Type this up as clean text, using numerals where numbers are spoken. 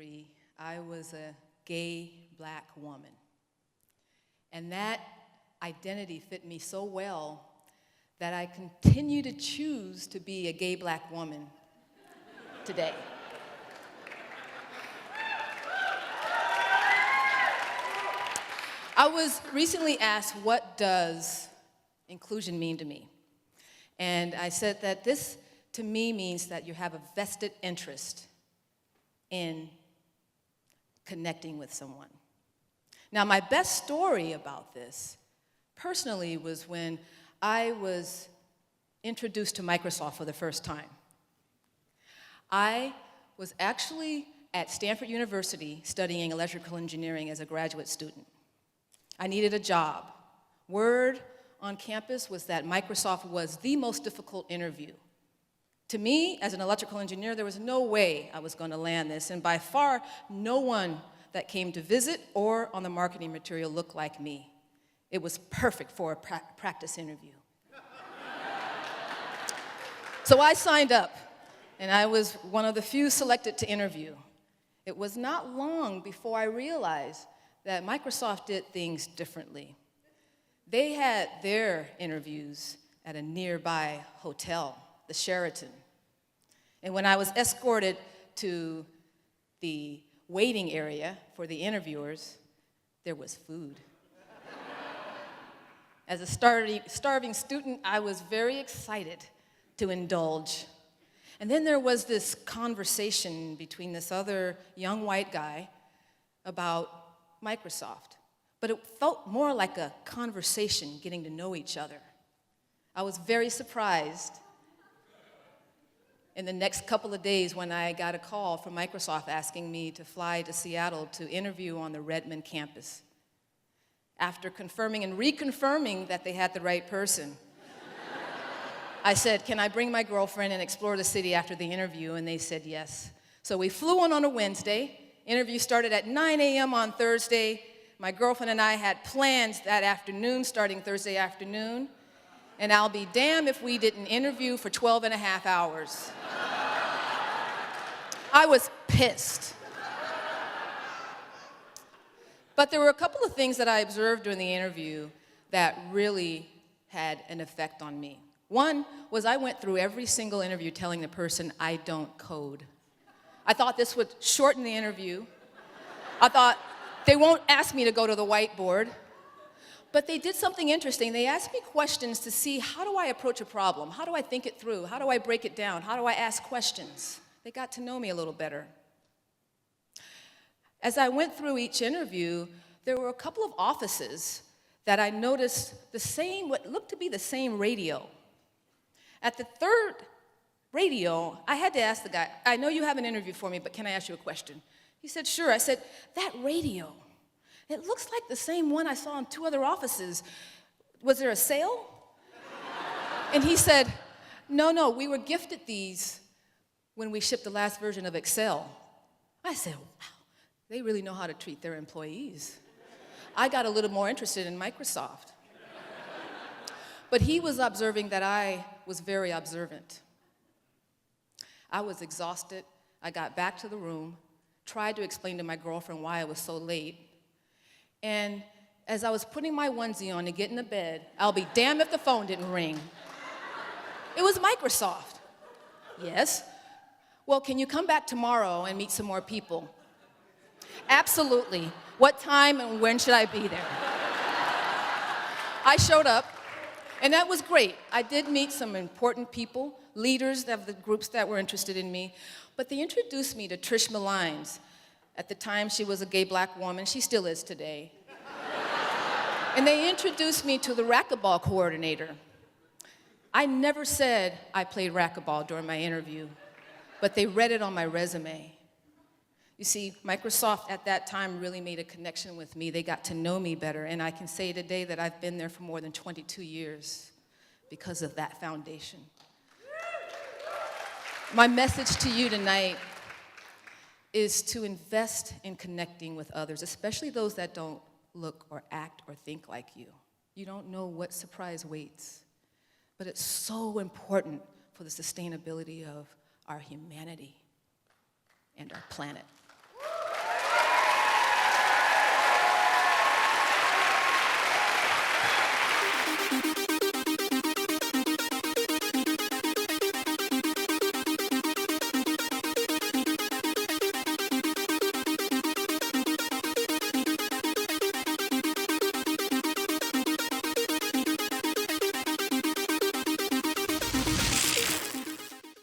1993, I was a gay black woman. And that identity fit me so well that I continue to choose to be a gay black woman today. I was recently asked, what does inclusion mean to me? And I said that this, to me, means that you have a vested interest in connecting with someone. Now, my best story about this, personally, was when I was introduced to Microsoft for the first time. I was actually at Stanford University studying electrical engineering as a graduate student. I needed a job. Word on campus was that Microsoft was the most difficult interview. To me, as an electrical engineer, there was no way I was going to land this, and by far, no one that came to visit or on the marketing material looked like me. It was perfect for a practice interview. So I signed up, and I was one of the few selected to interview. It was not long before I realized that Microsoft did things differently. They had their interviews at a nearby hotel, the Sheraton. And when I was escorted to the waiting area for the interviewers, there was food. As a starving student, I was very excited to indulge. And then there was this conversation between this other young white guy about Microsoft. But it felt more like a conversation, getting to know each other. I was very surprised in the next couple of days when I got a call from Microsoft asking me to fly to Seattle to interview on the Redmond campus. After confirming and reconfirming that they had the right person, I said, can I bring my girlfriend and explore the city after the interview? And they said yes. So we flew on a Wednesday. Interview started at 9 a.m. on Thursday. My girlfriend and I had plans that afternoon, starting Thursday afternoon. And I'll be damned if we didn't interview for 12 and a half hours. I was pissed. But there were a couple of things that I observed during the interview that really had an effect on me. One was I went through every single interview telling the person I don't code. I thought this would shorten the interview. I thought they won't ask me to go to the whiteboard. But they did something interesting. They asked me questions to see, how do I approach a problem? How do I think it through? How do I break it down? How do I ask questions? They got to know me a little better. As I went through each interview, there were a couple of offices that I noticed the same, what looked to be the same radio. At the third radio, I had to ask the guy, I know you have an interview for me, but can I ask you a question? He said, sure. I said, that radio, it looks like the same one I saw in two other offices. Was there a sale? And he said, no, we were gifted these when we shipped the last version of Excel. I said, wow, they really know how to treat their employees. I got a little more interested in Microsoft. But he was observing that I was very observant. I was exhausted. I got back to the room, tried to explain to my girlfriend why I was so late. And as I was putting my onesie on to get into bed, I'll be damned if the phone didn't ring. It was Microsoft. Yes. Well, can you come back tomorrow and meet some more people? Absolutely. What time and when should I be there? I showed up, and that was great. I did meet some important people, leaders of the groups that were interested in me, but they introduced me to Trish Malines. At the time, she was a gay black woman. She still is today. And they introduced me to the racquetball coordinator. I never said I played racquetball during my interview, but they read it on my resume. You see, Microsoft at that time really made a connection with me. They got to know me better, and I can say today that I've been there for more than 22 years because of that foundation. My message to you tonight is to invest in connecting with others, especially those that don't look or act or think like you. You don't know what surprise waits, but it's so important for the sustainability of our humanity and our planet.